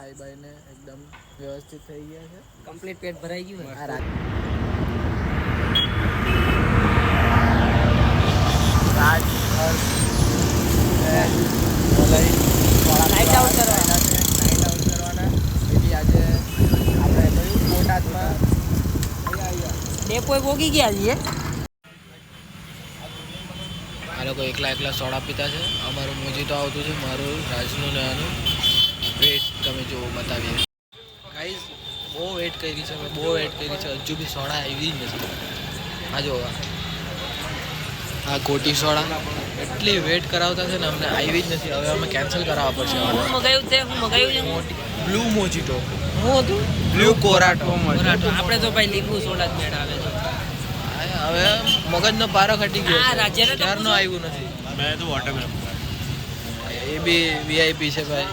ખાઈ બાઈને એકદમ વ્યવસ્થિત થઈ ગયા છે. કમ્પ્લીટ પેટ ભરાઈ ગયું. રાજ નાઇટ આઉટ કરવાના એથી આજે આપણે બોટાદમાં ડેપોએ પોગી ગયા છીએ. આ લોકો એકલા સોડા પીતા છે. અમારું મોજી તો આવતું છે, મારું રાજનું ને આનું વેટ તમે જો બતાવીએ. ગાઈઝ બહુ વેટ કરી છે, હજુ બી સોડા આવી જ નથી. આ જો આ ગોટી સોડા એટલી વેટ કરાવતા છે ને, અમને આવી જ નથી. હવે અમે કેન્સલ કરાવવા પડશે. હું મગાવ્યું છે બ્લુ મોજીટો, હું હતું બ્લુ કોરાટો. આપણે તો ભાઈ લીંબુ સોડા જ મેળ આવે છે. હવે મગજનો પારો ખટી ગયો. રાજ્યને તો ક્યારનો આવ્યું નથી. મેં તો વોટરમેલન એ બી વીઆઈપી છે ભાઈ,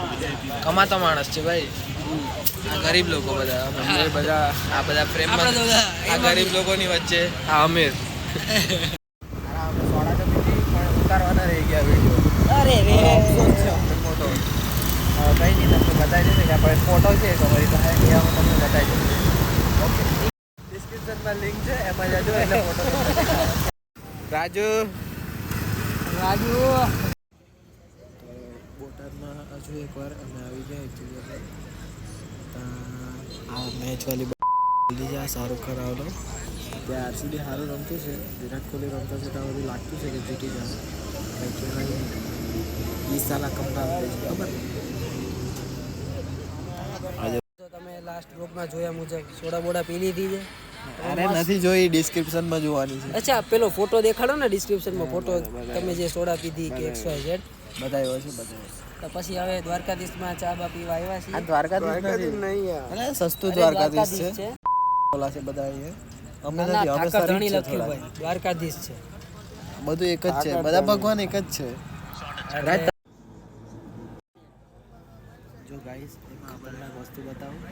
કમાતા માણસ છે ભાઈ. આ ગરીબ લોકો બધા આ બધા પ્રેમમાં આ ગરીબ લોકોની વચ્ચે આ અમીર. સોડા તો પીધી પણ ઉતારવાના રહી ગયા વિડીયો. અરે રે અફસોસ છે અમને મોટો. કંઈ નહીં, તમને બતાવી દઈશું કે આપણે ફોટો છે તમારી પાસે, એમાં તમને બતાવી દઈશું. ઓકે, ડિસ્ક્રિપ્શનમાં લિંક છે, એમાં જજો એટલે ફોટો. રાજુ બોટાદમાં હજુ એકવાર અમે આવી ગયા એક જગ્યાએ. આ મેચવાળી જલ્દી છે. આ શાહરૂખ ખાન આવેલો ત્યાં આરસીબી સારું રમતું છે, વિરાટ કોહલી રમતો છે, ત્યાં બધું લાગતું છે કે જીતી જાય. કંઈ કહેવાય નહીં. 20 સાલ કમરા ખબર તો તમે લાસ્ટ બ્લોગમાં જોયા મુજબ સોડા બોડા પી લીધી છે. અરે નથી જોઈ, ડિસ્ક્રિપ્શનમાં જોવાની છે. અચ્છા, પેલો ફોટો દેખાડો ને ડિસ્ક્રિપ્શનમાં. ફોટો તમે જે સોડા પીધી કે XYZ બતાવ્યો છે. તો પછી હવે દ્વારકાધીશમાં ચા બા પીવા આવ્યા છીએ. આ દ્વારકાધીશ નહીં યાર, સસ્તું દ્વારકાધીશ છે. ઓલા છે બધા અહીંયા. અમે નથી, અમે ધણી સરી લખ્યું ભાઈ, દ્વારકાધીશ છે. બધું એક જ છે, બધા ભગવાન એક જ છે. જો ગાઈસ એક ખતરનાક વસ્તુ બતાવું.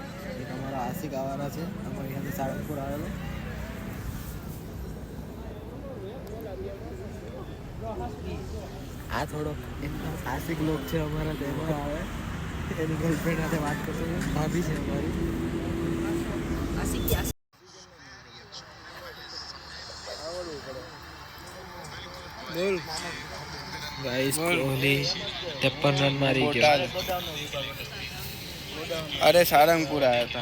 એક અમારો આશિક આવવાના છે, અમારે અહીંયાથી સાળંગપુર આવેલો. આ થોડો એકદમ આશિક લોક છે અમારા, તેમાં આવે એની ગર્લફ્રેન્ડ સાથે વાત કરતો છે. ભાભી છે અમારી. બોલ ગાઈસ, કોહલી 53 રન મારી ગયો. अरे सारंगपुर आया था.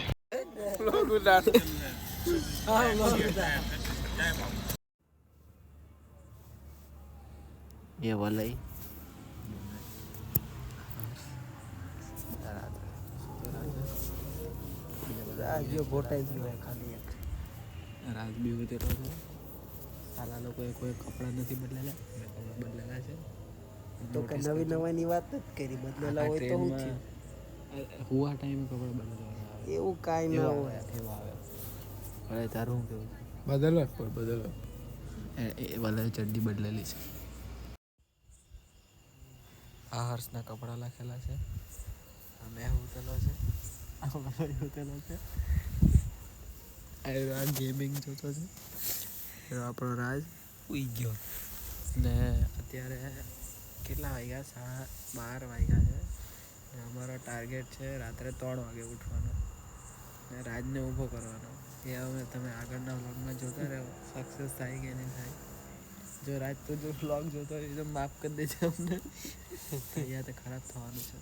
ये वलई રાજ્યો ગોટાઈ ગયો ખાલી એક. રાજ બી ઉતરેલો છે. સાલા લોકોએ કોઈ કપડાં નથી બદલેલા છે. તો કે નવી વાત જ કરી. બદલેલા હોય તો શું થયું? હુવા ટાઈમે કપડાં બદલવાના આવે. એવું કાંઈ ના હોય. એવા આવે. હવે તારું શું કેવું? बदलवा એ વલઈ ચડ્ડી બદલેલી છે. આ હર્ષના કપડાં લખેલા છે. આ મેં ઉતરેલો છે. આ વલઈ ઉતરેલો છે. આ ગેમિંગ જોતો છે. આપણો રાજ ઉઈ ગયો ને અત્યારે કેટલા વાગ્યા? 12:30 વાગ્યા છે. ને અમારો ટાર્ગેટ છે રાત્રે 3 વાગે ઉઠવાનો ને રાજને ઊભો કરવાનો. એ હવે તમે આગળના વ્લોગમાં જોતા રહો, સક્સેસ થાય કે નહીં થાય. જો રાજ તો જો વ્લોગ જોતો હોય તો માફ કરી દેજો અમને. અહીંયા તો ખરાબ થવાનું છે.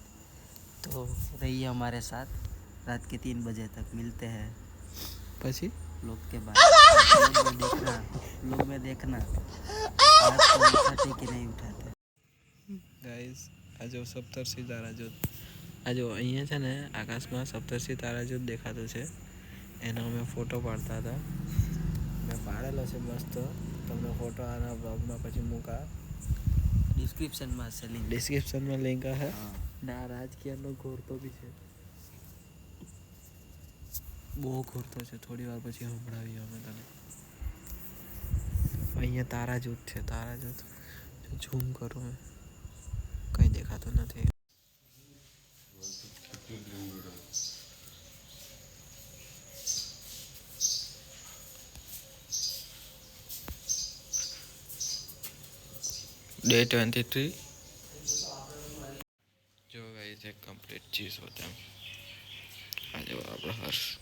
तो रहिए हमारे साथ रात के 3 बजे तक मिलते हैं. પછી लोग के बाद लोग में देखना आज तो उठाते कि नहीं उठाते. ગાઈસ, આ જો સપ્તર્ષિ તારાજોત, આ જો અહીંયા છે ને આકાશમાં સપ્તર્ષિ તારાજોત દેખાતું છે. એનો અમે ફોટો પાડતા હતા. મેં પાડેલો છે મસ્ત. તમને ફોટો આના બ્લોગમાં પછી મૂકા. ડિસ્ક્રિપ્શનમાં લિંક હે. ને આ રાજકીયનો ઘોરતો બી છે, બહુ ઘોરતો છે. થોડી વાર પછી સંભળાવીએ અમે તને. અહીંયા તારાજોત છે. તારાજોત ઝૂમ કરું મેં, કંઈ દેખાતું નથી. Day 23. जो गाइस एक कंप्लीट चीज़ होता है. Harsh.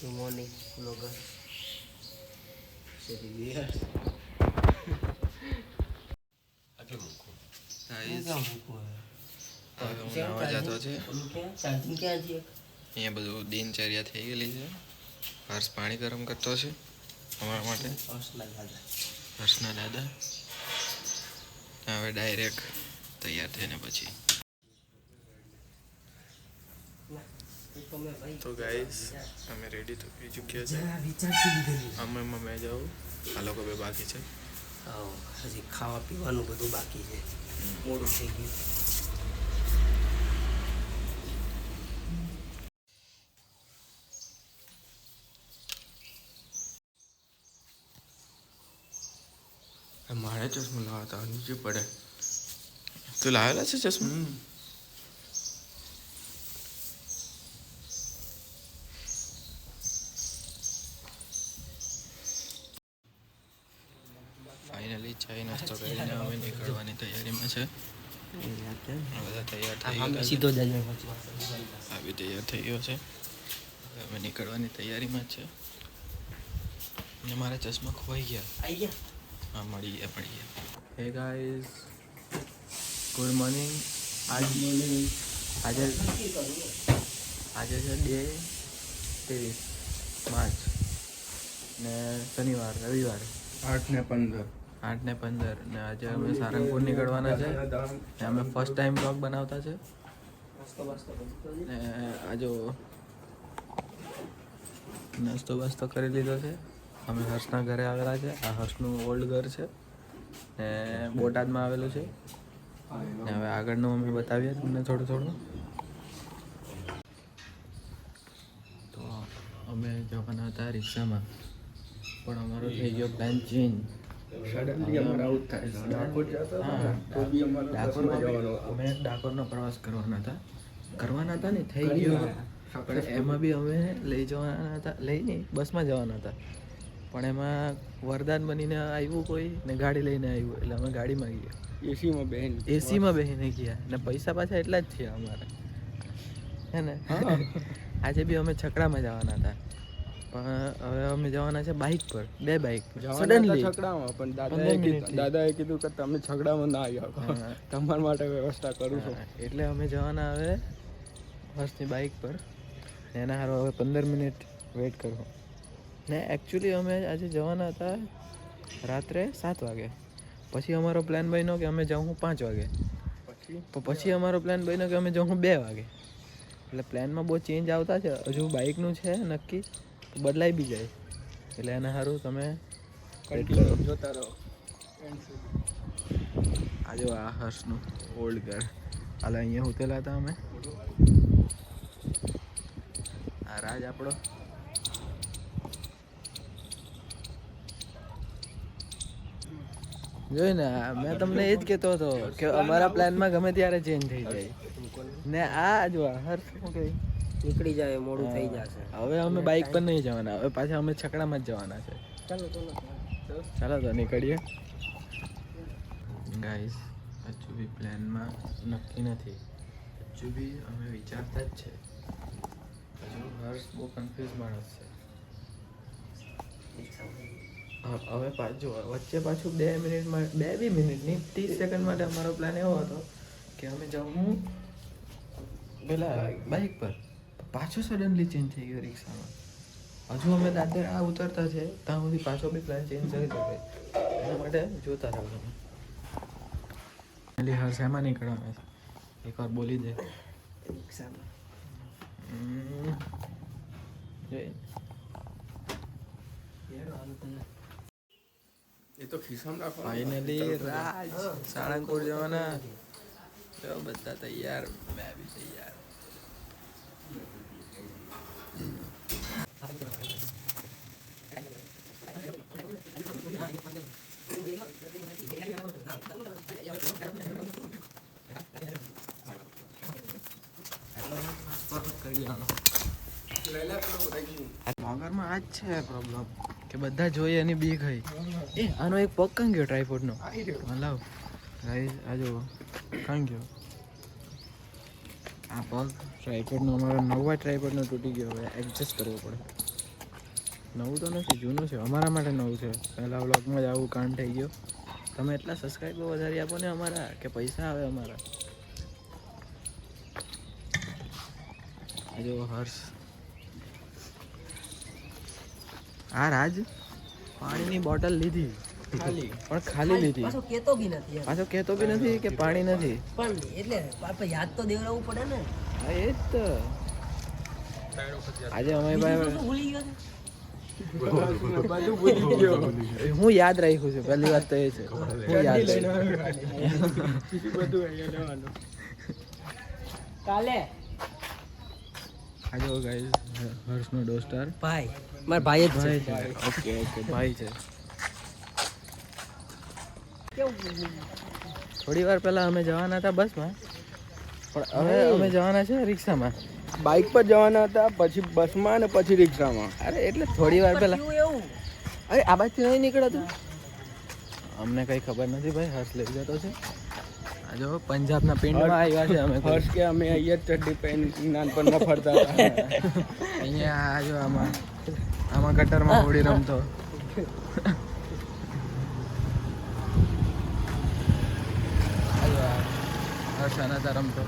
Good morning blogger. Charging ક્યાં છે? અહીંયા બધું દિનચર્યા થઈ ગયેલી છે. હર્ષ પાણી ગરમ કરતો છે અમારા માટે. હર્ષના દાદા હવે ડાયરેક્ટ તૈયાર થઈને પછી તો ગાઈસ અમે રેડી થઈ ચૂક્યા છે. અમે મેં જાઉં, આ લોકો બે બાકી છે. હજી ખાવા પીવાનું બધું બાકી છે, મોડું થઈ ગયું. મારે ચશ્મા લાવતા નીચે પડે. તું લાવેલા છે ચશ્મા? ફાઇનલી ચાય નાસ્તો કરીને અમે નીકળવાની તૈયારીમાં છે. બધા તૈયાર થઈ ગયા. સીધો જ આ બી તૈયાર થઈ ગયો છે. હવે અમે નીકળવાની તૈયારીમાં જ છે. અને મારા ચશ્મા ખોવાઈ ગયા. આવી ગયા. હા, મળી ગયા. હે ગાઈસ, ગુડ મોર્નિંગ. આજે છે 23 માર્ચ ને શનિવાર રવિવાર 8 ને 15 ને આજે અમે સારંગપુર નીકળવાના છે. ને અમે ફર્સ્ટ ટાઈમ બ્લોગ બનાવતા છે. ને આજો નાસ્તો બાસ્તો કરી લીધો છે. અમે હર્ષના ઘરે આવેલા છે. આ હર્ષનું ઓલ્ડ ઘર છે ને બોટાદમાં આવેલું છે. ને હવે આગળનું અમે બતાવીએ તમને થોડું. તો અમે જવાના હતા રિક્ષામાં, પણ અમારો થઈ ગયો પ્લાન ચેન્જ. અમે ડાકોરનો પ્રવાસ કરવાના હતા ને થઈ ગયો. પણ એમાં બી અમે લઈ નહીં બસમાં જવાના હતા. પણ એમાં વરદાન બનીને આવ્યું કોઈ ને ગાડી લઈને આવ્યું, એટલે અમે ગાડીમાં ગયા. એસીમાં બેસીને ગયા ને પૈસા પાછા એટલા જ થયા અમારે, હે ને. આજે બી અમે છકડામાં જવાના હતા, પણ હવે અમે જવાના છે બાઇક પર. 2 બાઇક સડનલી છકડામાં. પણ દાદાએ કીધું કે તમે છકડામાં ના આવ્યા, તમારા માટે વ્યવસ્થા કરું છું. એટલે અમે જવાના હવે હર્ષની બાઇક પર. એના હારો હવે 15 મિનિટ વેઇટ કરવો. ને એકચ્યુઅલી અમે આજે જવાના હતા રાત્રે 7 વાગે. પછી અમારો પ્લાન બન્યો કે અમે જાઉં 5 વાગે. પછી અમારો પ્લાન બન્યો કે અમે જાઉં 2 વાગે. એટલે પ્લાનમાં બહુ ચેન્જ આવતા છે. હજુ બાઇકનું છે નક્કી, બદલાઈ બી જાય. એટલે એના સારું તમે જોતા રહો. આજે આ હર્ષનું ઓલ્ડ ઘર. હાલ અહીંયા ઉતરેલા હતા અમે. આ રાજ આપણો. જોઈને મેં તમને એ જ કહેતો હતો કે અમારા પ્લાનમાં ગમે ત્યારે ચેન્જ થઈ જાય. ને આ જો હર્ષ શું કહે નીકળી જાય, મોડું થઈ જશે. હવે અમે બાઇક પર નહીં જવાના, હવે પાછા અમે છકડામાં જ જવાના છે. ચાલો તો નીકળીએ. ગાઈસ, હજુ બી પ્લાનમાં નક્કી નથી. હજુ બી અમે વિચારતા જ છે. હજુ હર્ષ બહુ કન્ફ્યુઝ માણસ છે. હવે પાછું વચ્ચે પાછું 2 મિનિટમાં 2 મિનિટ નહીં 30 સેકન્ડ માટે અમારો પ્લાન એવો હતો કે અમે જાઉં પેલા બાઇક પર. પાછો સડનલી ચેન્જ થઈ ગયો રિક્ષામાં. હજુ અમે દાદર આ ઉતરતા છે ત્યાં સુધી પાછો બી પ્લાન ચેન્જ કરી શકે. એના માટે જોતા રહો તમે. એટલે હર્ષ એમાં નીકળવાના છે. એકવાર બોલી દે રિક્ષામાં. એ તો ખિસ્સામાં રાખવાનું. ફાઇનલી રાજ સાળંગપુર જવાના. જો બધા તૈયાર, મેં બી તૈયાર. મોગરમાં આ જ છે પ્રોબ્લેમ કે બધા જોઈએ એની બીક હોય. આનો એક પગ કાં ગયો ટ્રાયપોડનો? હલાવ ગાઈસ, આ જો કાં ગયો આ પગ ટ્રાયપોડનો અમારો નવા ટ્રાયપોડનો તૂટી ગયો હવે એડજસ્ટ કરવો પડે નવું તો નથી જૂનું છે અમારા માટે નવું છે પહેલાં વ્લોગમાં જ આવું કાંડ થઈ ગયો તમે એટલા સબસ્ક્રાઈબર વધારી આપો ને અમારા કે પૈસા આવે અમારા જો હર્ષ આ રાજ પાણીની બોટલ લીધી ખાલી પણ ખાલી લીધી પાછો કેતો બી નથી પાછો કહેતો બી નથી કે પાણી નથી પણ એટલે આપણે યાદ તો દેવડાવવું પડે ને હા એ જ તો આજે અમારી પાસે ભૂલી ગયો હું યાદ રાખ્યું છું પહેલી વાત તો એ છે હું યાદ કાલે આજે ગાઈસ હર્ષનો દોસ્તાર ભાઈ મારા ભાઈ જ ભાઈ છે ઓકે ઓકે ભાઈ છે થોડી વાર પહેલા અમે જવાના હતા બસમાં પણ હવે અમે જવાના છે રિક્ષામાં બાઇક પર જવાના હતા પછી બસમાં અને પછી રિક્ષામાં અરે એટલે થોડી વાર પહેલા એવું અરે આ બાજુથી નહીં નીકળતું અમને કઈ ખબર નથી ભાઈ હર્ષ લઈ જતો છે આ જો પંજાબના પિંડમાં આવ્યા છે અમે હર્ષ કે અમે અહીંયા જ ચડ્ડી પહેન નાનપણમાં ફરતા હતા અહીંયા આ જો આમાં ગટરમાં હોડી રમતો આ જો આ હર્ષ આના રમતો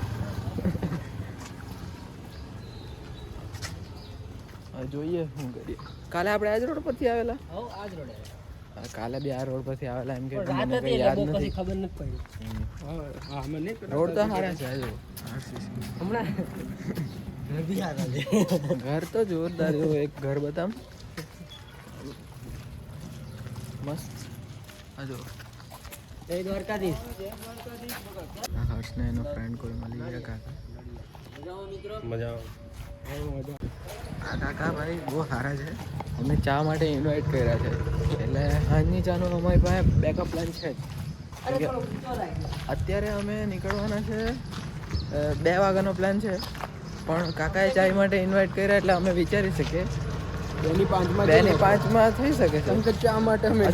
હવે જોઈએ શું કરીએ કાલે આપણે આજ રોડ પરથી આવેલા હો આજ રોડે કાલે બી આ રોડ પરથી આવેલા એમ કે રાત મને હતી કઈ એટલે યાદ બહુ નથી પછી ખબર નથી પડી હા અમે નહીં રોડ તો સારા છે આજો હમણાં બી હારા છે ઘર તો જોરદાર એવું એક ઘર બતામ મસ્ત આજો જય દ્વારકાધીશ આ હર્ષને એનો ફ્રેન્ડ કોઈ મળી ગયા કાકા મજા આ કાકા ભાઈ બહુ સારા છે અમને ચા માટે ઇન્વાઇટ કર્યા છે એટલે આજની ચાનો અમારી પાસે બેકઅપ પ્લાન છે જ અત્યારે અમે નીકળવાના છે 2 વાગ્યાનો પ્લાન છે પણ કાકાએ ચાય માટે ઇન્વાઇટ કર્યા એટલે અમે વિચારી શકીએ 2:05 થઈ શકે છે ચા માટે અમે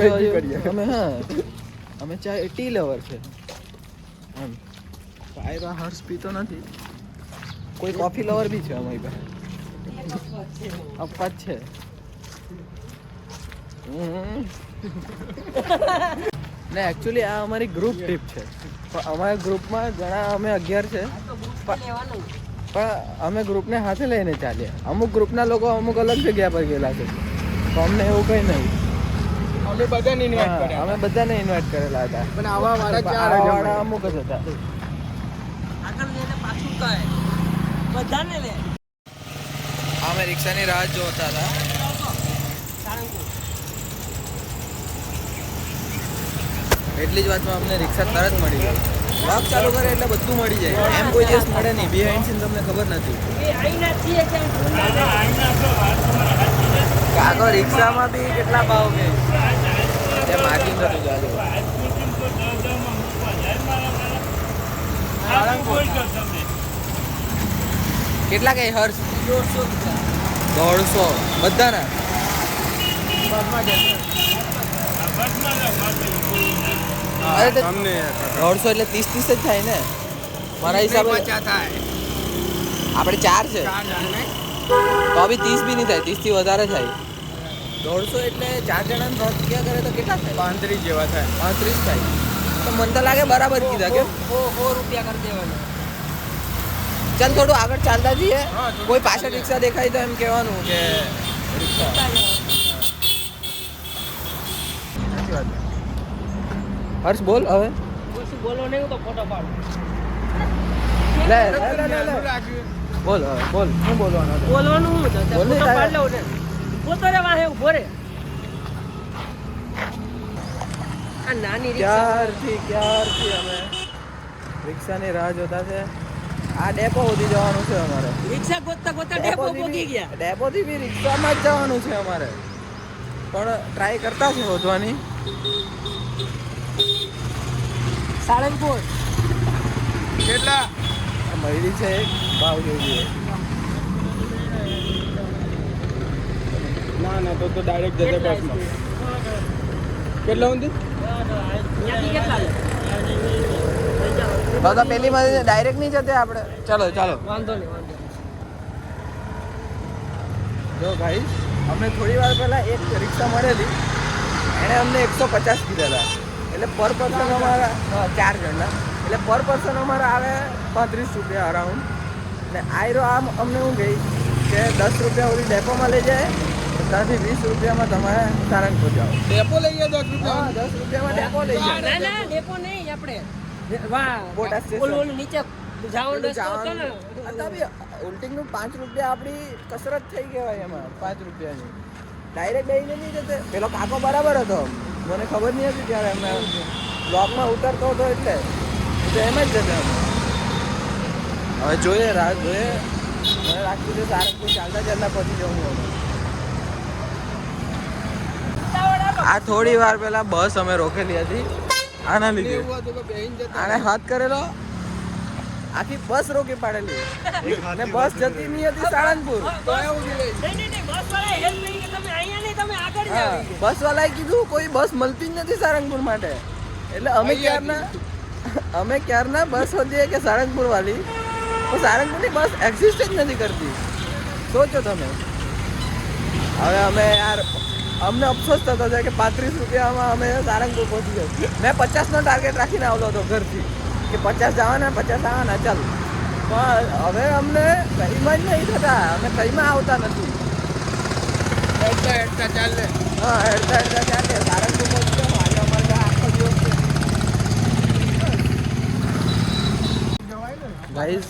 અમે હા અમે ચા ટી લવર છે એમ પાયરો હર્ષ પીતો નથી કોઈ કોફી લવર બી છે અમારી પાસે અપવાદ છે ને એકચ્યુઅલી આ અમારી ગ્રુપ ટ્રીપ છે પણ અમારા ગ્રુપમાં ઘણા અમે 11 છે પણ અમે ગ્રુપને સાથે લઈને ચાલ્યા અમુક ગ્રુપના લોકો અમુક અલગ જગ્યા પર ગયેલા છે તો અમને એવું કંઈ નહીં અમે બધાને ઇન્વાઇટ કર્યા અમે બધાને ઇન્વાઇટ કરેલા હતા પણ આવા વાળા આવા વાળા અમુક જ હતા આગળ જઈને પાછું કહે બધાને લે અમે રિક્ષાની રાહ જોતા હતા એટલી જ વાતમાં અમને રિક્ષા તરત મળી ગઈ વાક ચાલુ કરે એટલે બધું મળી જાય એમ કોઈ દિવસ મળે નહીં બિહાઇન્ડ સીન તમને ખબર નથી કાકો રિક્ષામાં બી કેટલા ભાવ કે તે માર્કિંગ હતું જાજો કેટલા કઈ હર્ષ 150 બધાના અરે તો 150 એટલે 30 જ થાય ને મારા હિસાબે આપણે 4 છે તો બી 30 બી નહીં થાય 30 થી વધારે થાય 150 એટલે 4 જણાને 3 રૂપિયા કરે તો કેટલા થાય 35 જેવા થાય 35 થાય તો મને તો લાગે બરાબર કીધા કે 100 રૂપિયા કરી દેવાના ચાલ થોડું આગળ ચાલતા જઈએ કોઈ પાછળ રિક્ષા દેખાય તો એમ કહેવાનું કે રિક્ષા સાચી વાત હર્ષ બોલ હવે કશું બોલો નહીં તો ફોટો પાડો લે બોલ હવે બોલ શું બોલવાનું હતું? બોલવાનું હું તો બોલ ને ફોટો તારે. પાડ લઉં ને પોતો રે વાહે ઉભો રે આ નાની રિક્ષા ક્યારથી અમે રિક્ષાની રાહ જોતા છે આ ડેપો સુધી જવાનું છે અમારે રિક્ષા ગોતતા ગોતતા ડેપો પહોંચી ગયા ડેપોથી બી રિક્ષામાં જ જવાનું છે અમારે પણ ટ્રાય કરતા છે શોધવાની સાળંગપુર કેટલા મળી છે એક ભાવ જોઈએ ના તો ડાયરેક્ટ જશે બસમાં કેટલા ઊંધી ત્યાંથી કેટલા લે? તો પેલી માં ડાયરેક્ટ નહીં જતે આપણે. ચાલો ચાલો. વાંધો નહીં. જો ગાઈસ અમને થોડી વાર પહેલાં એક રિક્ષા મળેલી, એણે અમને 150 કીધા હતા. એટલે પર પર્સન અમારા 4 જણના, એટલે પર પર્સન અમારા આવે 35 રૂપિયા અરાઉન્ડ. ને આયરો આમ અમને હું ગઈ કે 10 રૂપિયા ઓલી ડેપોમાં લઈ જાય, ત્યાંથી 20 રૂપિયામાં તમારે સારંગપુર જાઓ. ડેપો લઈ ગયા 10 હા, 10 રૂપિયામાં ડેપો લઈ જાય. ના ડેપો નહીં આપણે વાહ બોટા સ્ટેશન. ઓલું નીચે જવાનું રસ્તો હતો ને ઉલ્ટિંગનું 5 રૂપિયા આપણી કસરત થઈ કહેવાય એમાં. 5 રૂપિયાની ડાયરેક્ટ દઈને નહીં જતે. પેલો કાકો બરાબર હતો, મને ખબર નહીં હતી ત્યારે અમે બ્લોકમાં ઉતરતો હતો એટલે તો એમ જ જતે અમે. હવે જોઈએ, રાહ જોઈએ. મને લાગતું છે સારંગપુર ચાલતા ચાલતા પહોંચી જવું હવે. આ થોડી વાર પહેલા બસ અમે રોકેલી હતી આના લીધે. આને હાથ કરેલો, આખી બસ રોકી પાડેલી અને બસ જતી નહીં હતી સાળંગપુર. નહીં બસ વાળા હેલ્પ નહીં કે તમે અહીંયા નહીં તમે આગળ જાઓ બસ વાળાએ કીધું કોઈ બસ મળતી જ નથી સારંગપુર માટે. એટલે અમે ક્યારના બસ શોધીએ કે સારંગપુર વાળી, તો સારંગપુરની બસ એક્ઝિસ્ટ જ નથી કરતી. સોચો તમે. હવે અમે યાર અમને અફસોસ થતો છે કે 35 રૂપિયામાં અમે સારંગપુર પહોંચી જાય. મેં 50નો ટાર્ગેટ રાખીને આવતો હતો ઘરથી કે 50 જવાના 50 આવવાના ચાલ. પણ હવે અમને કઈમાં જ નહીં થતા, અમે કઈમાં આવતા નથી. હેડતા ચાલે. હા, હેડતા ચાલે. સારંગપુર પહોંચી જાવ. આજે અમારે ત્યાં આખો દિવસ છે. ગાઈઝ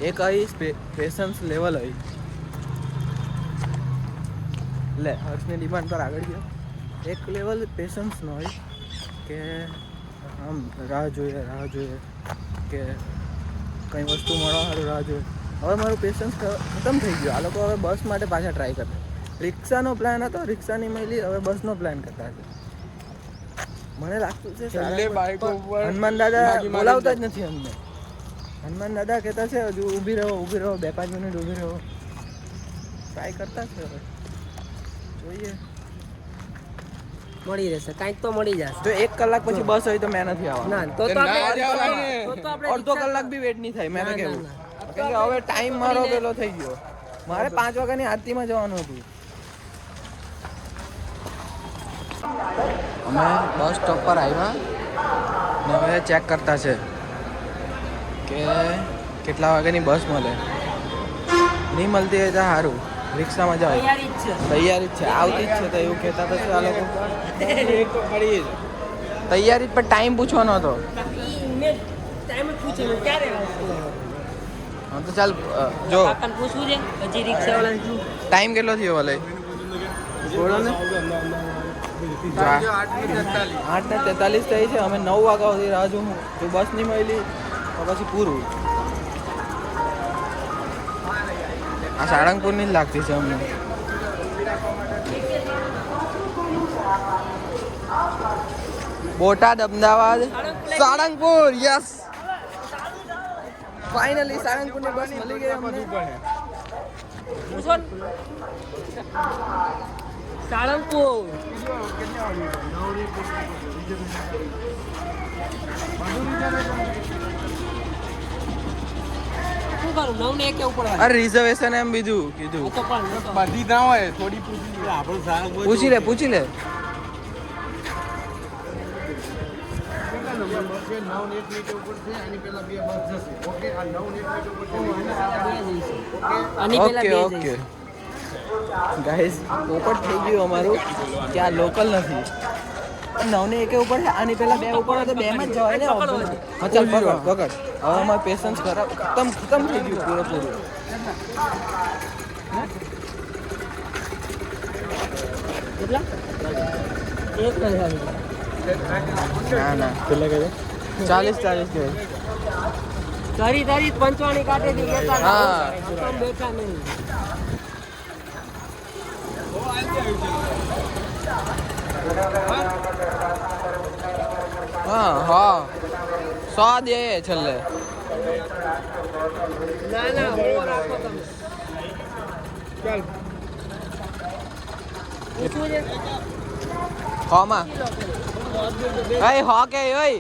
એક અહીં પેશન્સ લેવલ હોય. લે હર્ષની ડિમાન્ડ પર આગળ ગયો. એક લેવલ પેશન્સનો હોય કે આમ રાહ જોઈએ કે કંઈ વસ્તુ મળવા સારું રાહ જોઈએ. હવે મારું પેશન્સ ખતમ થઈ ગયું. આ લોકો હવે બસ માટે પાછા ટ્રાય કરતા. રિક્ષાનો પ્લાન હતો, રિક્ષા નહીં મળી, હવે બસનો પ્લાન કરતા છે. મને લાગતું છે હનુમાન દાદા બોલાવતા જ નથી અમને. હનુમાન દાદા કહેતા છે હજુ ઊભી રહો 2-5 મિનિટ ઊભી રહો. ટ્રાય કરતા છે હવે, જોઈએ. મળી રહેશે કાંઈક તો મળી જશે. જો 1 કલાક પછી બસ હોય તો મેં નથી આવવાનું. ના તો આપણે અડધો કલાક બી વેટ નહીં થાય. મેં તો કેવું કેમ કે હવે ટાઈમ મારો પેલો થઈ ગયો. મારે 5 વાગ્યાની આરતીમાં જવાનું હતું. અમે બસ સ્ટોપ પર આવ્યા ને હવે ચેક કરતા છે કે કેટલા વાગ્યાની બસ મળે. નહીં મળતી હોય તો સારું, રિક્ષામાં જાવ. તૈયારી જ છે, આવતી જ છે તો એવું કહેતા તો છે આ લોકો. તૈયારી પર ટાઈમ પૂછવાનો હતો. ટાઈમ પૂછ્યું ક્યારે હા તો ચાલ જો કાકાને પૂછવું છે હજી રિક્ષાવાળાને શું ટાઈમ કેટલો થયો ભલે બોલો ને. 8:43 થઈ છે. અમે 9 વાગ્યા સુધી રાહ જોઉં. જો બસ નહીં મળી તો પછી પૂરું. આ સાળંગપુરની જ લાગતી છે અમને. બોટાદ, અમદાવાદ, સાળંગપુર. યસ, ફાઇનલી સાળંગપુરની બસ મળી ગઈ અમને. પૂછો ને સાળંગપુર શું કરું 9 ને 1 ઉપર અરે રિઝર્વેશન એમ બીજું કીધું. તો પણ બધી ના હોય, થોડી પૂછી લે. પૂછી લે. ઓકે ઓકે ગાઈઝ, પોપટ થઈ ગયું અમારું કે આ લોકલ નથી. 9 ને 1 ઉપર છે. આની પહેલા 2 ઉપર હોય તો 2 માં જ જવાય ને. હા ચાલ પકડ. હવે અમારું પેશન્સ ખતમ થઈ ગયું પૂરેપૂરું. કેટલા એક ના કેટલા કહે 40 કે તારી 55 કાઢે દી કેતા હા. તમે બેઠા નહીં હા 100 દે છેલ્લે. ના બહુ રાખો તમે ચાલ પૂછવું છે હોમાં હઈ હો કે ઓય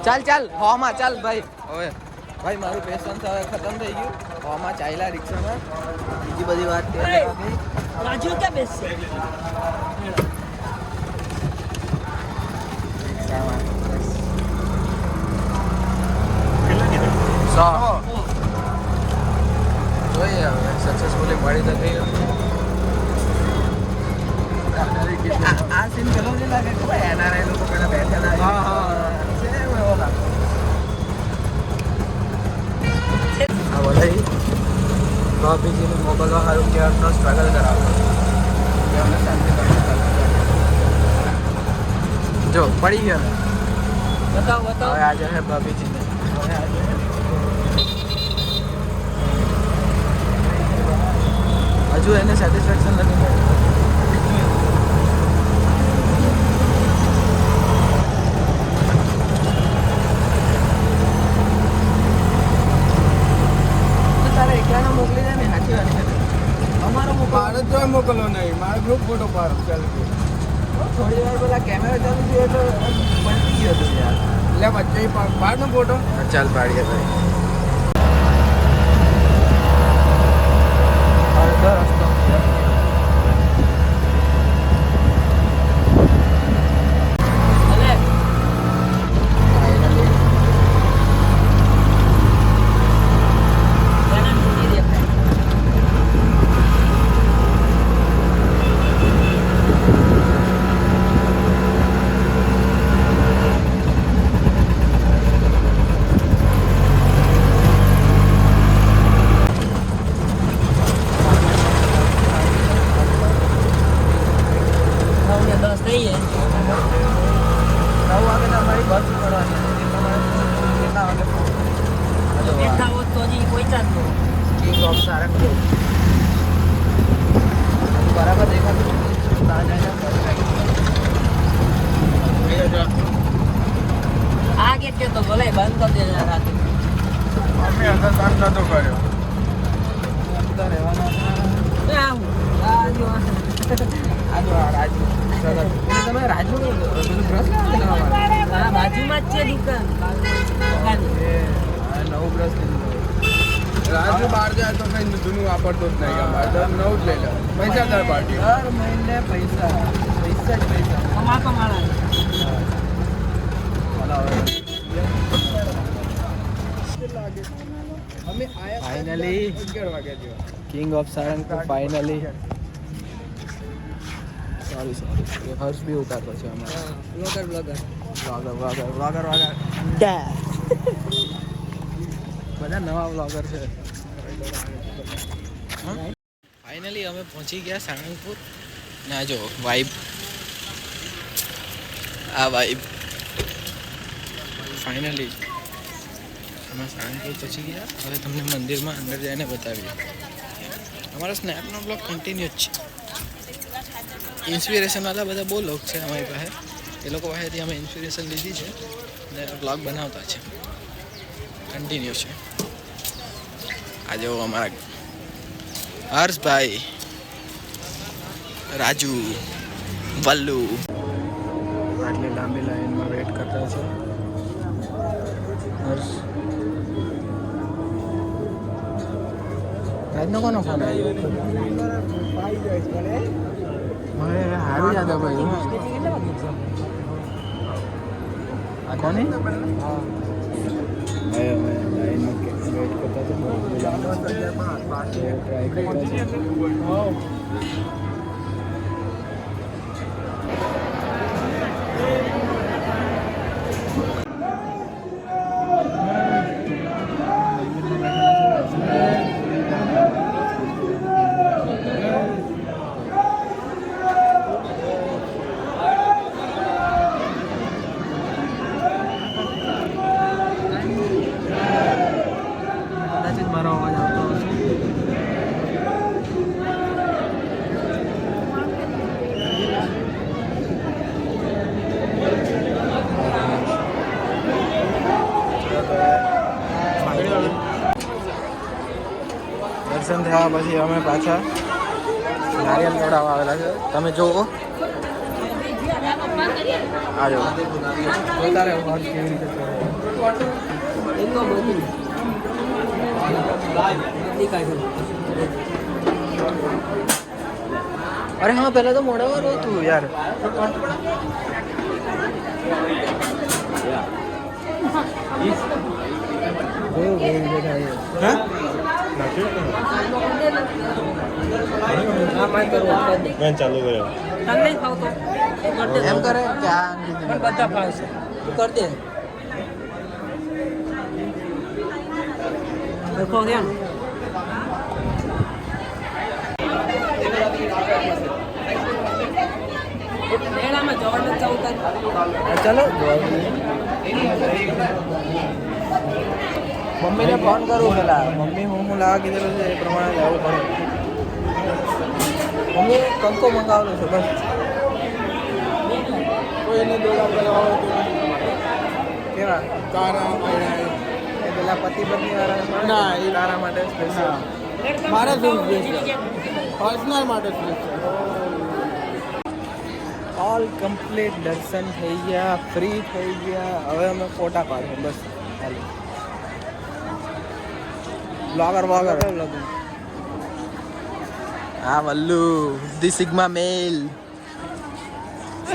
ચાલ ચાલ હોમાં ચાલ ભાઈ. હવે ભાઈ મારું પેશન્સ હવે ખતમ થઈ ગયું. હોમાં ચાલ્યા રિક્ષામાં. બીજી બધી વાત અરે, રાજુ ક્યાં બેસશે? જોઈએ હવે સક્સેસફુલી મળી તો ગઈ. આ સીન પેલો જે લાગે કે ભાઈ એનઆરઆઈ લોકો પેલા બેઠેલા. હા હા સેમ એવો લાગે. આ બધા ભાભીજીને મોકલવા સારું કે એમનો સ્ટ્રગલ કરાવો એમને શાંતિ જો પડી ગયો ને. બતાવો બતાવો. હવે આજે હે ભાભીજીને હવે આજે હજુ એને સેટિસ્ફેક્શન નથી મળ્યું. તારે એકલાને મોકલી દે ને સાચી વાત છે. અમારો મારે તો મોકલો નહીં, મારે ગ્રુપ ફોટો પાડો ચાલુ. થોડી વાર પેલા કેમેરા ચાલુ થયો એટલે પલટી ગયો હતો યાર. એટલે વચ્ચે પાડનો ફોટો. ચાલ પાડીએ ભાઈ. અડધો રસ્તો અલે, એને નથી દેખાય. નવને 10 થઈ જાય. 9 વાગે અમારી બસ પડવાની હતી. એટલા માટે કેટલા વાગે પહોંચો? બેઠા હોત તો હજી પહોંચ્યા જ નહીં. કિંગ ઓફ સારંગપુર બરાબર દેખાતું નથી. ત્યાં જઈને આ ગેટ કે તો ભલે બંધ કરી દેજો રાતે. અમે અંદર કામ નતો કર્યો. અંદર રહેવાના આ હું? આ જો આ. આજુ આ રાજુ એટલે તમે રાજુ પેલું બ્રશ લાવો ને અમારે. આ બાજુમાં જ છે દુકાન. દુકાન. આ નવું બ્રશ લીધું. રાજુ બહાર જાય તો કઈ જૂનું વાપરતો જ નહીં. અમારે તો નવું જ લઈ લે. પૈસાદાર પાર્ટી. દર મહિને પૈસા પૈસા જ પૈસા. કમાતો માણસ. અમે આયા ફાઇનલી 11 વાગ્યા જેવા. King of Sarangpur finally. Sorry sorry Harsh બી ઉતારતો છે અમારે. Blogger blogger. વ્લોગર બધા નવા વ્લોગર છે. ફાઇનલી અમે પહોંચી ગયા સારંગપુર. ના જો વાઇબ આ વાઇબ ફાઇનલી અમે સારંગપુર પહોંચી ગયા. હવે તમને મંદિરમાં અંદર જઈને બતાવીએ. અમારા સ્નેપનો બ્લોગ કન્ટિન્યુ જ છે. ઇન્સ્પિરેશનવાળા બધા બહુ લોકો છે અમારી પાસે. એ લોકો પાસેથી અમે ઇન્સ્પિરેશન લીધી છે અને બ્લોગ બનાવતા છે. કન્ટિન્યુ છે. આ જો અમારા હર્ષભાઈ, રાજુ, વલ્લુ આટલી લાંબી લાઈનમાં વેટ કરતા છે. હર્ષ રાજનો કોનો ફોન આવ્યો? મને હારી યાદ આવે ભાઈ. કોની? ભાઈ અમે લાઈનમાં વેટ કરતા હતા. ટ્રાય કરતા છે. કદાચ મારો અવાજ આવતો હશે. દર્શન થયા પછી અમે પાછા નારિયેલ તોડાવવા આવેલા છે. તમે જુઓ આજો વધારે હોર્સ કેવી રીતે અરે હા પહેલા તો મોડાવાર હતું યાર મેં ચાલુ કર્યો એમ કરે કે આ બધા ફાવશે તું કર દે દેખો કેમ મેળામાં જવાનું ચાલતા ચાલો મમ્મીને ફોન કરું પેલા મમ્મી હું લાવવા કીધેલું છે એ પ્રમાણે જવું પડે મમ્મી કંકો મંગાવેલો છે બસ કોઈને દોડા કરાવો કેવા કારા એ પેલા પતિ પત્ની વાળા ના, એ તારા માટે સ્પેશિયલ મારા પર્સનલ માટે જ છે ઓલ કમ્પ્લીટ દર્શન થઈ ગયા ફ્રી થઈ ગયા હવે અમે ફોટા પાડશું બસ ખાલી બ્લોગર હા વલ્લુ ધી સિગ્મા મેલ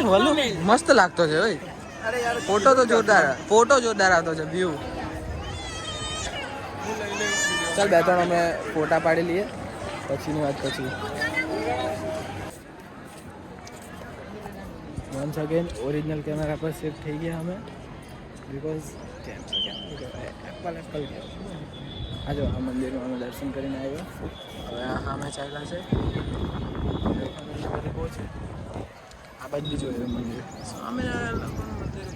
વલ્લુ મસ્ત લાગતો છે ભાઈ ફોટો જોરદાર આવતો છે વ્યૂ ચાલ બે ત્રણ અમે ફોટા પાડી લઈએ પછીની વાત પછી વન્સ અગેન ઓરિજિનલ કેમેરા પર શિફ્ટ થઈ ગયા અમે બિકોઝ એપલ આજો આ મંદિરમાં અમે દર્શન કરીને આવ્યા હવે આ સામે ચાલ્યા છે બહુ છે આ બાજુ બી જોયું મંદિર સ્વામિનારાયણ મંદિર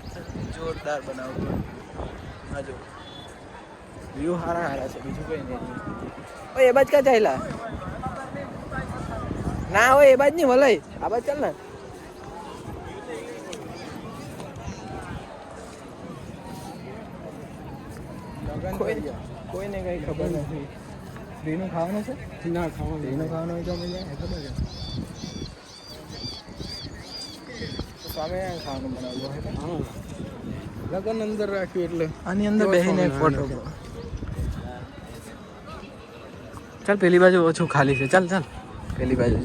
જોરદાર બનાવતું આજો વ્યૂ સારા છે બીજું કંઈ નહીં ઓય એ બાજ ક્યાં ચાલ્યા ના હોય એ બાજ નહીં વલાય આ બાજ ચાલ ને કોઈને કઈ ખબર નથી ફ્રીનું ખાવાનું છે ના ખાવાનું ફ્રીનું ખાવાનું હોય તો મળી જાય ખબર છે સ્વામિનારાયણ ખાવાનું બનાવવું હોય હા લગન અંદર રાખ્યું એટલે આની અંદર બેસીને એક ફોટો ચાલ પેલી બાજુ ઓછું ખાલી છે ચાલ પેલી બાજુ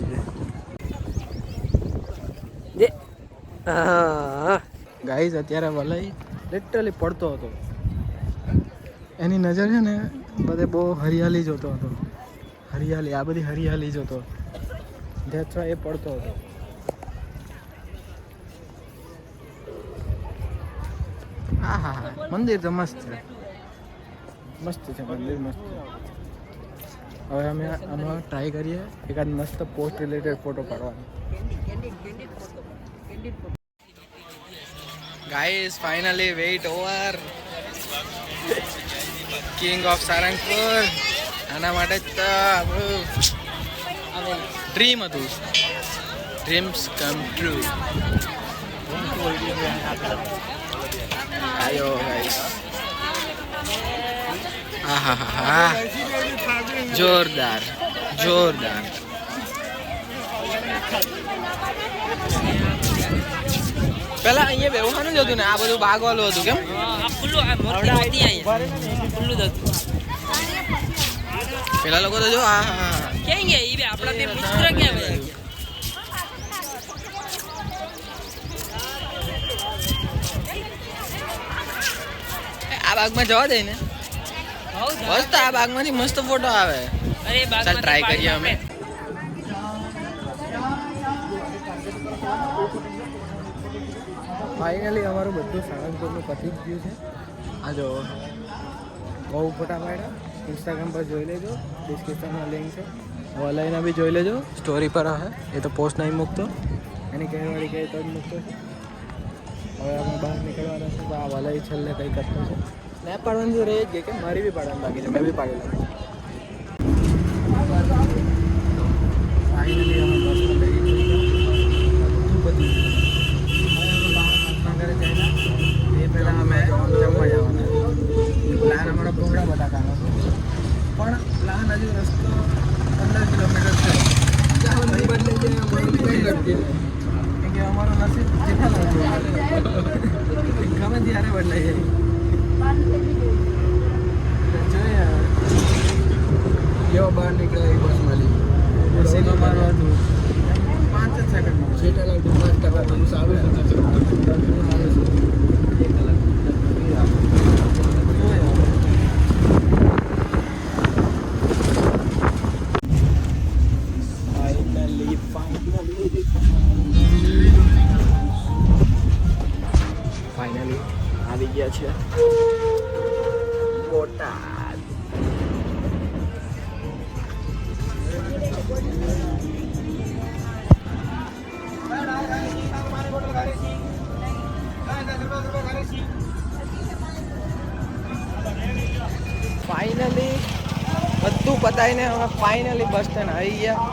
જે ગાઈઝ અત્યારે વલય લિટરલી પડતો હતો એની નજર છે ને બધે બહુ હરિયાળી જોતો હતો હરિયાળી આ બધી હરિયાળી જોતો ધેટ્સ વાય એ પડતો હતો હા હા હા મંદિર તો મસ્ત છે મંદિર મસ્ત છે હવે અમે આમાં ટ્રાય કરીએ એકાદ મસ્ત પોસ્ટ રિલેટેડ ફોટો પાડવાનો guys finally wait over king of Sarangpur આના માટે જ તો આપણું ડ્રીમ હતું ડ્રીમ્સ કમ ટ્રુ આયો ગાઈઝ હા હા હા હા જોરદાર પેલા અહીંયા બેહવાનું જ હતું ને આ બધું ભાગવાલું હતું કેમ ખુલ્લું આ મૂર્તિ હતી અહીંયા ખુલ્લું જ હતું પેલા લોકો તો જો હા હા ક્યાં ગયા ઈ બે આપણા બે મિત્ર ક્યાં ગયા આ બાગમાં જવા દે ને મસ્ત આ બાગમાંથી મસ્ત ફોટો આવે અરે ચાલ ટ્રાય કરીએ અમે ફાઇનલી અમારું બધું સાળંગપુરનું પતી જ ગયું છે આ જો બહુ ફોટા પાડ્યા ઇન્સ્ટાગ્રામ પર જોઈ લેજો ડિસ્ક્રિપ્શનમાં લિંક છે વલાઈના બી જોઈ લેજો સ્ટોરી પર હે એ તો પોસ્ટ નહીં મૂકતો એની કહેવાળી કહે તો જ મૂકતો છે હવે અમે બહાર નીકળવાના છે તો આ વલાઈ છેલ્લે કંઈ કરતો છે સ્નેપ પાડવાનું જો રહે જ ગઈ કે મારી બી પાડવાનું બાકી છે મેં બી પાડી લાગું ફાઇનલી અમે બસમાં બેસી બધું પતી ઘરે જઈને એ પહેલાં અમે જમવા જવાના પ્લાન અમારો ઘણા બટાકાનો પણ પ્લાન હજુ રસ્તો 15 કિલોમીટર છે બદલે છે કે અમારું નસીબ જેઠાલાલ ગમે ત્યારે બદલાઈ જાય કેવો બહાર નીકળે એ બસમાં લઈ સીધો મારવા હતું 5 જ સેકન્ડમાં સીટા લાગતું 5 ટકા સારું ફાઇનલી આવી ગયા છે બોટાદ. ફાઇનલી બધું પતાવીને હવે ફાઇનલી બસ સ્ટેન્ડ આવી ગયા.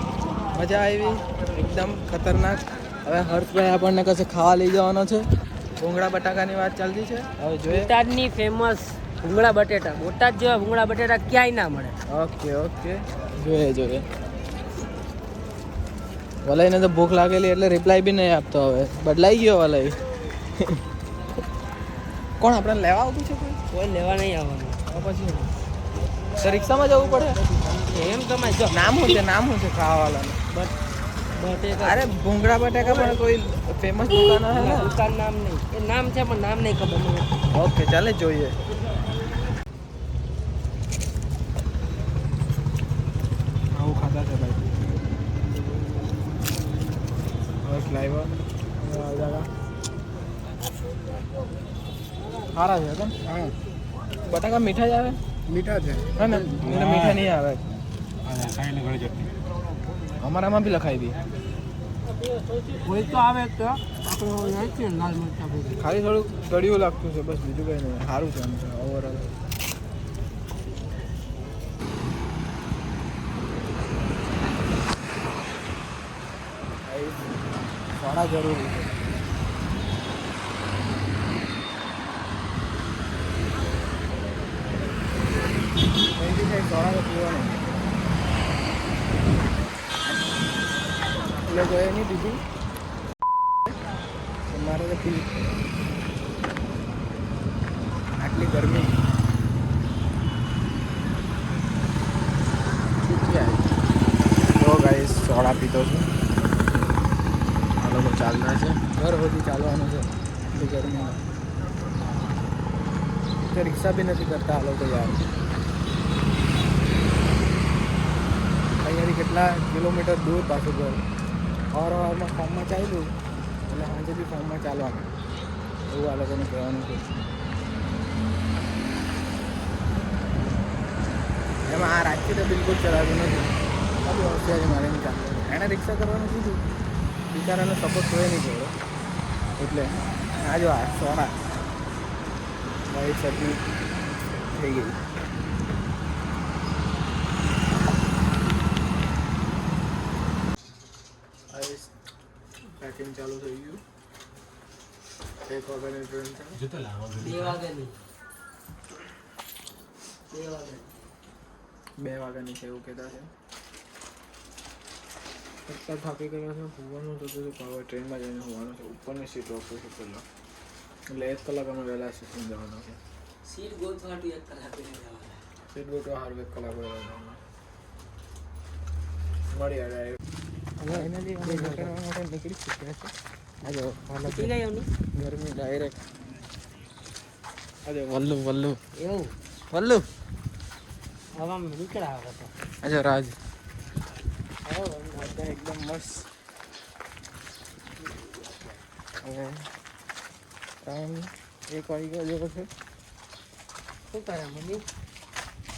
મજા આવી એકદમ ખતરનાક. હવે હર્ષભાઈ આપણને કશે ખાવા લઈ જવાનો છે. ભૂંગળા બટાકાની વાત ચાલતી છે, હવે જોઈએ. બોટાદની ફેમસ ભૂંગળા બટેટા, બોટાદ જેવા ભૂંગળા બટેટા ક્યાંય ના મળે. ઓકે ઓકે જોઈએ. વલાઈને તો ભૂખ લાગેલી એટલે રિપ્લાય બી નહીં આપતો. હવે બદલાઈ ગયો વલાઈ. કોણ આપણને લેવા આવતું છે? કોઈ લેવા નહીં આવવાનું. પછી તો રિક્ષામાં જવું પડે. એમ તમારે જો નામ શું છે ખાવાવાળાનું? બટેટા અરે ભૂંગળા બટાકા પણ કોઈ ફેમસ દુકાન હે ને? દુકાન નામ નહીં, એ નામ છે પણ નામ નહીં ખબર મને. ઓકે ચાલે જોઈએ. આવું ખાતા છે ભાઈ. બસ લાવ્યો સારા છે કેમ? હા બટાકા મીઠા જ આવે મીઠા છે હે ને? મને મીઠા નહીં આવે. અમારામાં બી લખાઈ દી. કોઈ તો આવે તો આપણે નાખીએ ને લાલ મરચાં બધું. ખાલી થોડુંક કડિયું લાગતું છે બસ, બીજું કંઈ નહીં. સારું છે આમ ઓવરઓલ. સોડા જરૂરી છે. અહીંથી સાહેબ સોડા તો પીવાનો એટલે જોઈએ નહીં બીજું મારે તો પી. આટલી ગરમી તો ગાઈસ સોડા પીતો છું. આ લોકો ચાલતા છે, ઘર સુધી ચાલવાનું છે એટલી ગરમીમાં. તો રિક્ષા બી નથી કરતા આ લોકો યાર. અહીંયાથી કેટલા કિલોમીટર દૂર પાછું ઘર. અવારમાં ફોર્મમાં ચાલ્યું એટલે સાંજે બી ફોર્મમાં ચાલવાનું એવું આ લોકોને કહેવાનું છે. એમાં આ રાજ્ય તો બિલકુલ ચલાવતું નથી. આ બી હોશિયારી મારીને ચાલે. એણે રિક્ષા કરવાનું કીધું, બિચારાનો સપોર્ટ હોય નહીં જોડો એટલે આ જો આ સોડા મારી સર્દી થઈ ગઈ. પેકિંગ ચાલુ થઈ ગયું. 1 વાગ્યાની ટ્રેન છે. 2 વાગ્યાની 2 વાગ્યાની છે એવું કહેતા છે. અત્યારે થાકી ગયો છે. હોવાનું થતું હતું પણ હવે ટ્રેનમાં જઈને હોવાનું છે. ઉપરની સીટ રોકું છું પહેલાં એટલે 1 કલાક અમે વહેલા સ્ટેશન જવાનું છે. સીટ ગોતવાટી 1 કલાક જવાના. સીટ ગોતવા સારું 1 કલાક વહેલા જવાનું. મળી આવે હવે એનાથી અમે નીકળવા માટે નીકળી ચૂક્યા છે. આજે પતી ગઈ એમનું ગરમી ડાયરેક્ટ. આજે વલ્લુ એવું હવામાં નીકળ્યા હતો. આજે રાજ એકદમ મસ્ત. હવે ટાઈમ 1 વાગ્યા જેવો છે. શું કરે મમ્મી?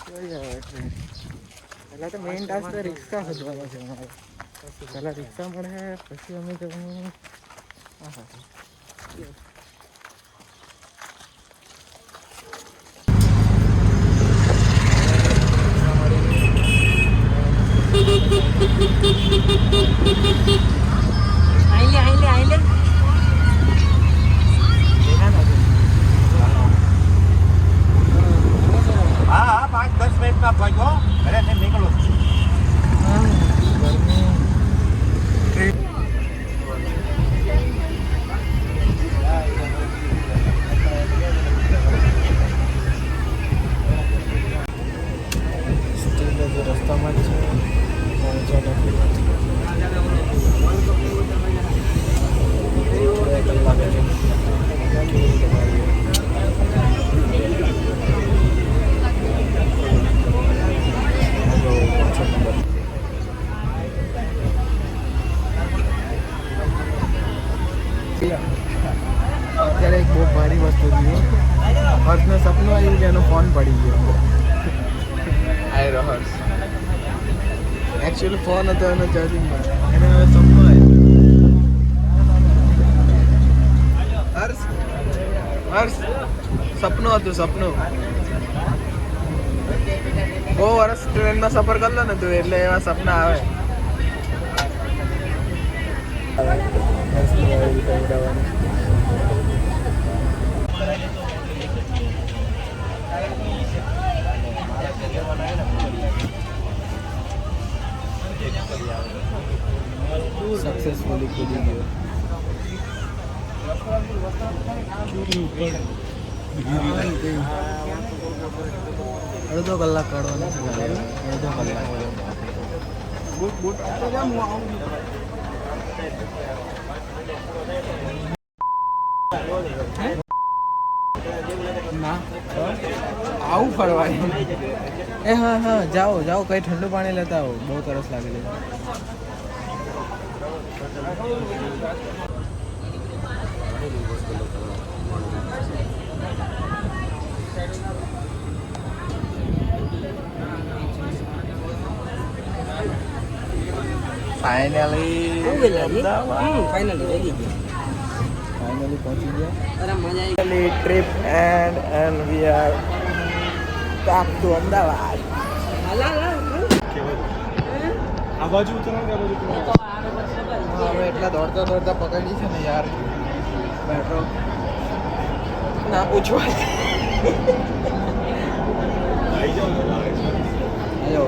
જોઈ જાવ એટલે પહેલાં તો મેઇન ટાસ્ક તો રિક્ષા શોધવાનો છે અમારે. પહેલાં રિક્ષા મળે પછી અમે જવાનું. હા આઈ લે હા 5-10 મિનિટમાં પહોંચો ઘરેથી નીકળો. અત્યારે એક બહુ ભારી વસ્તુ થયું. હર્ષનું સપનું આવ્યું કે એનો ફોન પડી ગયો. આયરો હર્ષ એકચ્યુઅલી ફોન હતો એનો ચાર્જિંગમાં, એને હવે સપનું આવ્યું. હર્ષ હર્ષ સપનું હતું, સપનું. બહુ વર્ષ ટ્રેનમાં સફર કરલો ને તું, એટલે એવા સપના આવે. સક્સેસફુલી કૂદી ગયો. અડધો કલાક કાઢવાનો છે ખાલી. અડધો કલાક. ના આવું ફરવાય. એ હા હા જાઓ જાઓ, કઈ ઠંડુ પાણી લેતા આવો, બહુ તરસ લાગેલી. ફાઇનલી પહોંચી ગયા. Trip and we are back to Ahmedabad. હવે એટલા દોડતા દોડતા પકડી છે ને યાર મેટ્રો, ના પૂછવા. આયો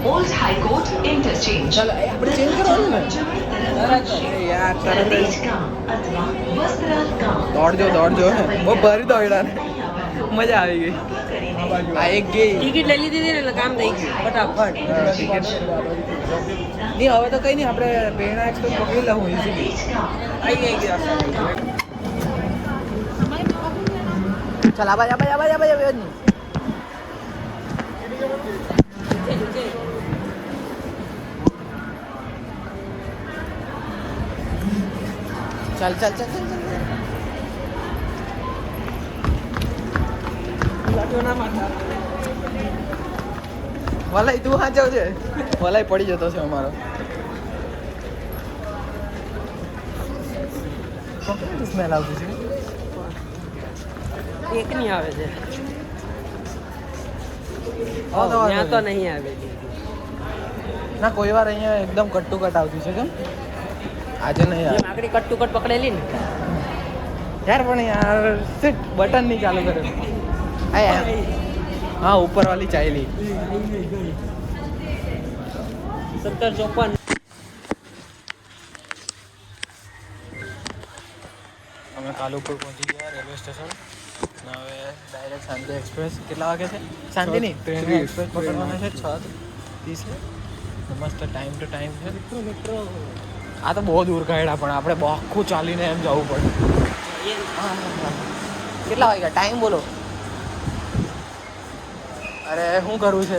Old High Court Interchange. ચાલ આપણે ચેન્જ કરવાનું ને યાર. તરત જ દોડજો દોડજો, બહુ ભારી દોડ્યા ને, મજા આવી ગઈ. આ એક ગઈ ટિકિટ લઈ લીધી હતી ને એટલે કામ થઈ ગયું ફટાફટ. ટિકિટ નહીં, હવે તો કઈ નહીં, આપણે પ્રેરણા એક્સપ્રેસ પકડી લઉં ઇઝીલી. આવી ગઈ ચાલ આબાજ આબાજ આબાજ આબાજ આબાજ નહીં. ચાલ ચાલ ચાલ ચાલ વલાઈ તું હા જાવ છે, વલાઈ પડી જતો છે અમારો. સ્મેલ આવતી છે. એક નહીં આવે છે, હા, તો ત્યાં તો નહીં આવે. ના કોઈ વાર અહીંયા એકદમ કટ કટ આવતી છે. કેમ આજે નહીં આવે આકડી કટ ટુ કટ પકડેલી ને યાર? પણ યાર સિટ બટન નહીં ચાલુ કરે. હા ઉપર વાલી ચાલી. 1754. અમે કાલુપુર પહોંચી ગયા રેલવે સ્ટેશન. હવે ડાયરેક્ટ શાંતિ એક્સપ્રેસ. કેટલા વાગે છે? શાંતિ નહીં, ટ્રેન એક્સપ્રેસ પકડવાના છે 6:30. મસ્ત ટાઈમ ટુ ટાઈમ છે. આ તો બહુ દૂર કાઢ્યા, પણ આપણે બહુ આખું ચાલીને એમ જવું પડે. કેટલા વાગ્યા? ટાઈમ બોલો. અરે શું કરવું છે?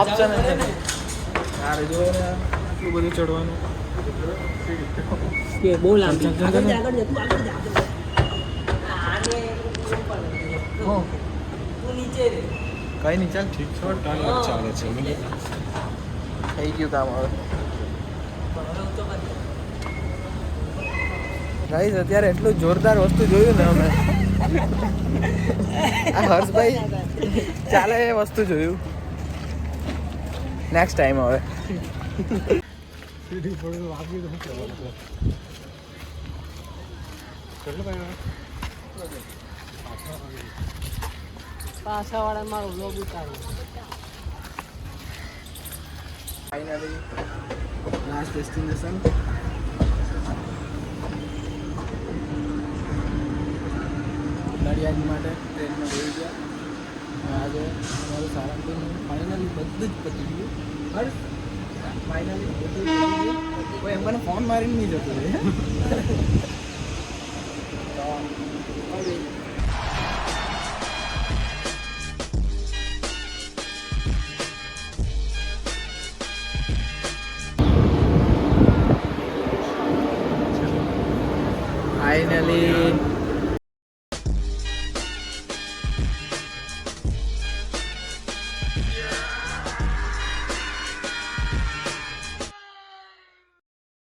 ઓપ્શન જ નથી યાર. જો ને આટલું બધું ચડવાનું કે બહુ લાંબી. ચાલ, ચાલ, ચાલ. આગળ જા, તું આગળ જા. આને ઉપર હો તું નીચે રે. કઈ નહીં, ચાલ ઠીક છે. ચાલે છે, થઈ ગયું કામ. હવે ગાઈસ અત્યારે એટલું જોરદાર વસ્તુ જોયું ને અમે. આ હર્ષભાઈ ચાલે એ વસ્તુ જોયું. નેક્સ્ટ ટાઈમ હવે પાછાવાળા મારો લોગ ઉતારો. Finally last destination. નડિયાદ માટે ટ્રેનમાં બેસી ગયા. આજે અમારું સારંગપુર ફાઇનલી બધું જ પતી ગયું. હર્ષ ફાઇનલી બધું જ પતી ગયું. કોઈ એમ મને ફોન મારીને નહીં જતું રહે. ફાઇનલી